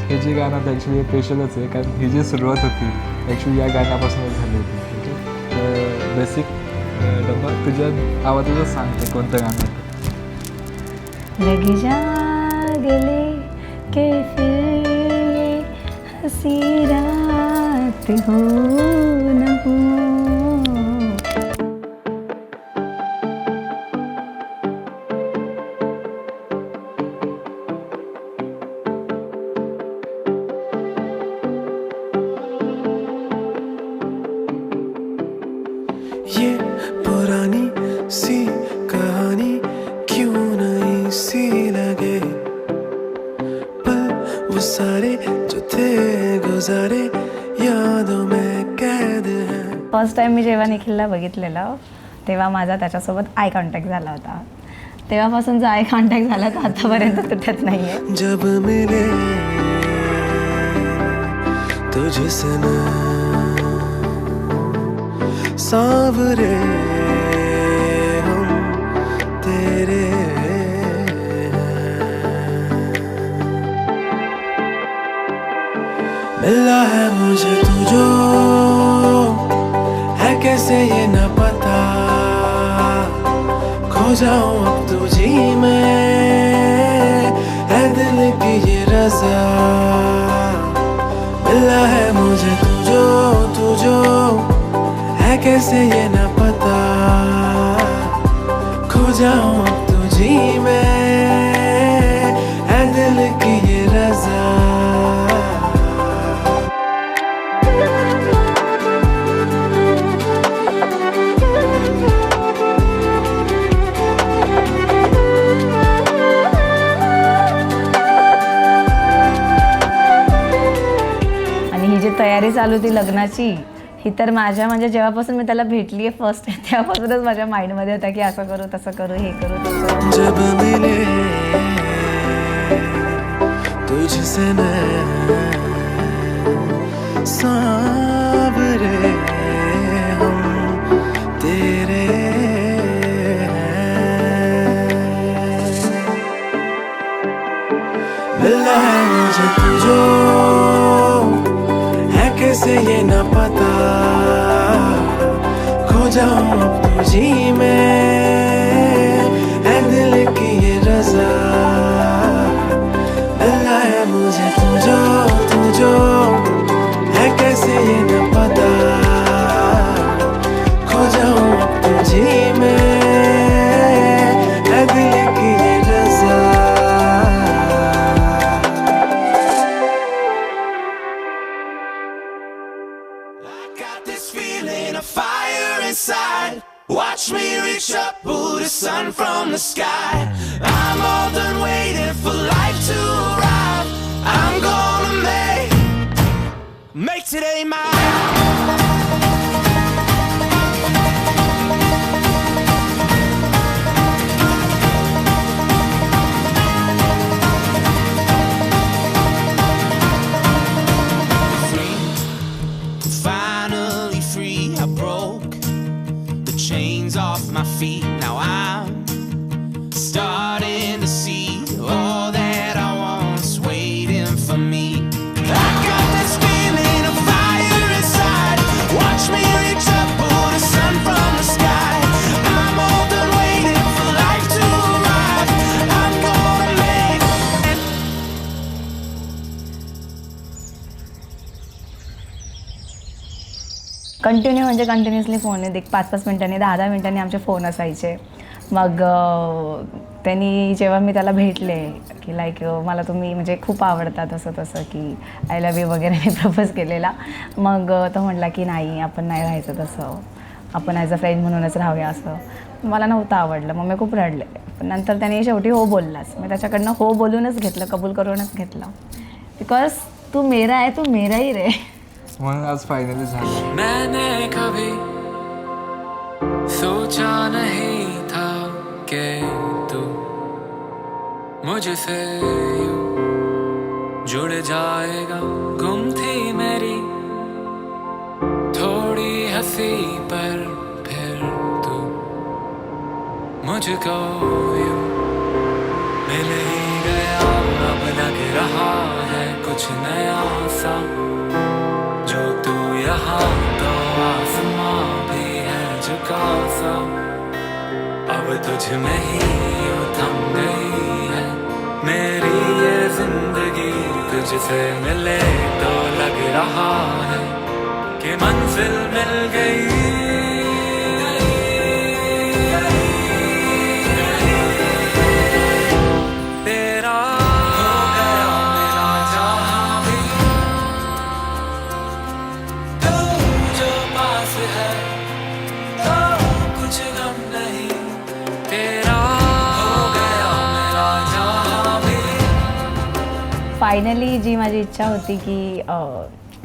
हे जे गाणं तर ॲक्च्युली स्पेशलच आहे, कारण ही जी सुरुवात होती ॲक्च्युली या गाण्यापासूनच झाली होती. म्हणजे बेसिक डब्बा तुझ्या आवाजातच सांगते कोणतं गाणं होतं. लग जा गले के फिर ये हंसी रात हो न हो. ये पुरानी सी कहानी क्यों नई सी लगे, पल वो सारे जो थे गुजारे यादों में कैद है. फर्स्ट टाइम मी जेव्हा निखिलला बघितलेलं तेव्हा माझा त्याच्यासोबत आय कॉन्टॅक्ट झाला होता. तेव्हापासून जो आय कॉन्टॅक्ट झाला तो आतापर्यंत तुटत नाही आहे. जब मिले तुझसे मैं सांवरे हम तेरे मिला है मुझे तू जो है कैसे ये न पता, खो जाऊं अब तुझी में है दिल की ये रज़ा. मिला है मुझे तू जो है कैसे ये न पता, खो जाऊं अब तुझी में है दिल की ये रज़ा. आणि ही जी तयारी चालू होती लग्नाची ही तर माझ्या म्हणजे जेव्हापासून मी त्याला भेटली आहे फर्स्ट टाइम तेव्हापासूनच माझ्या माइंडमध्ये होता की असं करू तसं करू हे करू तसं करू. जब मिले तुझसे मैं सांवरे हम तेरे मिला है मुझे तू जो है कैसे ये न पता, खो जाऊं अब तुझी में है दिल की ये रज़ा. मिला है मुझे तू जो है कैसे ये न पता, खो जाऊं अब तुझी में है दिल की ये रज़ा. Got this feeling of fire inside. Watch me reach up, pull the sun from the sky. I'm all done waiting for life to arrive. I'm gonna make today mine. Finally free, I broke the chains off my feet. Now I'm starting to see all that I want's waiting for me. I got this feeling of fire inside. Watch me reach up, pull the sun from the sky. I'm all done waiting for life to arrive. I'm gonna make continue म्हणजे continuously phone येत 5-5 मिनिटांनी 10-10 मिनिटांनी आमचे phone असायचे. मग त्यांनी जेव्हा मी त्याला भेटले की लाईक मला तुम्ही म्हणजे खूप आवडतात असं तसं की आय लव्ह यू वगैरे मी प्रपोज केलेला. मग तो म्हटला की नाही आपण नाही राहायचं तसं, आपण ॲज अ फ्रेंड म्हणूनच राहूया असं. मला नव्हतं आवडलं, मग मी खूप रडले. पण नंतर त्याने शेवटी हो बोललाच. मी त्याच्याकडनं हो बोलूनच घेतलं, कबूल करूनच घेतलं. बिकॉज तू मेरा आहे, तू मेरा ही रे. म्हणून आज फायनली झालं. मैंने कभी सोचा नहीं था कि तू मुझसे यूं जुड़ जाएगा. गुम थी मेरी थोड़ी हंसी पर फिर तू मुझको यूं मिल ही गया. अब लग रहा है कुछ नया सा, जो तू यहाँ तो आसमां भी है झुका सा, अब तुझ में ही यूं थम गई है मेरी ये जिंदगी। तुझसे मिले तो लग रहा है कि मंजिल मिल गई। तेरा हो गया मेरा जहां भी, तू जो पास है तो कुछ गम नहीं। तेरा हो गया मेरा जहां भी। फायनली जी माझी इच्छा होती की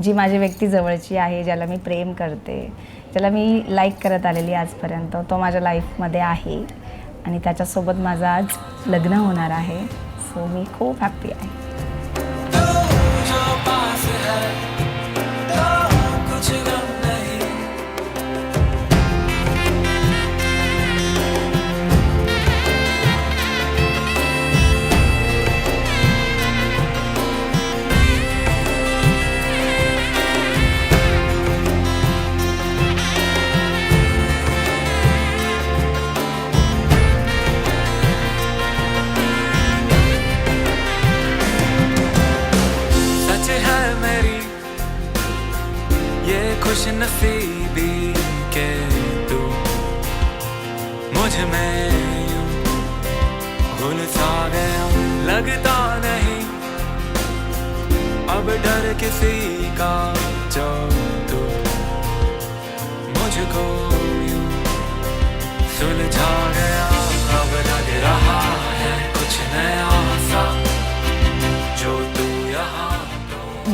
जी माझी व्यक्ती जवळची आहे, ज्याला मी प्रेम करते, ज्याला मी लाईक करत आलेली आजपर्यंत, तो माझ्या लाईफमध्ये आहे आणि त्याच्यासोबत माझं आज लग्न होणार आहे. सो मी खूप हॅप्पी आहे. तू जो पास है तो कुछ गम नहीं। सच है मेरी ये खुश नसीबी के तू मुझ में यूं घुल सा गया। लगता नहीं अब डर किसी का, जो तू मुझको यूं सुलझा गया। अब लग रहा है कुछ नया सा, जो तू यहाँ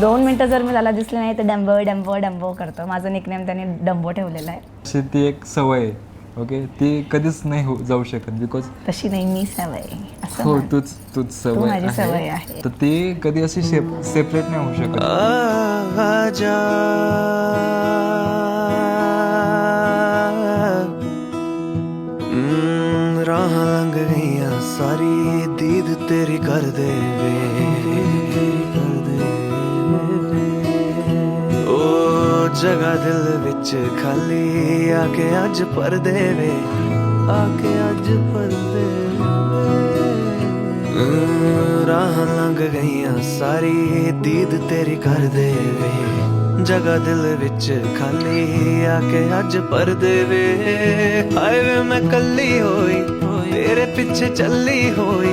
2 मिनटं जर मी त्याला दिसले नाही तर डंबो डंबो डंबो करतो. माझं निकनेम त्याने डंबो ठेवलेलं आहे. अशी ती एक सवय आहे, ओके, ती कधीच नाही जाऊ शकत, बिकॉज तशी नाही मी सवय असं हो म्हण. तूच तू सवय माझी सवय आहे. तर ती कधी अशी सेपरेट नाही होऊ शकत. आजा राह लंघ गईयां सारी दीद तेरी कर दे वे। ओ जगह दिल विच खाली आके अज भर दे वे, आके अज भर दे वे। राह लंघ गईयां सारी दीद तेरी कर दे वे, जगह दिल विच खाली आके अज भर दे वे। हाय वे मैं कल्ली होई तेरे पिछे चली होई,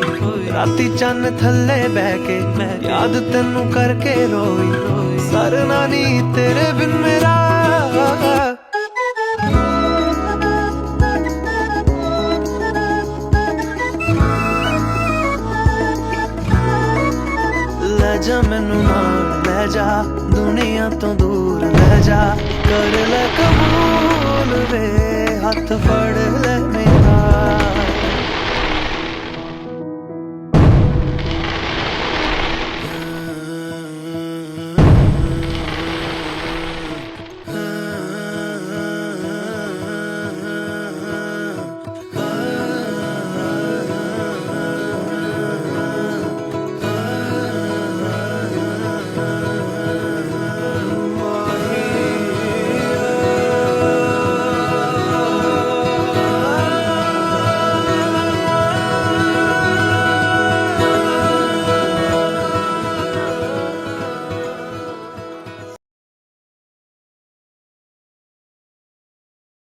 राती चन्न थल्ले बह के याद तेनू करके रोई। सरना नी तेरे बिन मेरा, ले जा मैनू नाल ले जा, दुनिया तो दूर ले जा, कर ले कबूल वे हाथ फड़ ले मेरा।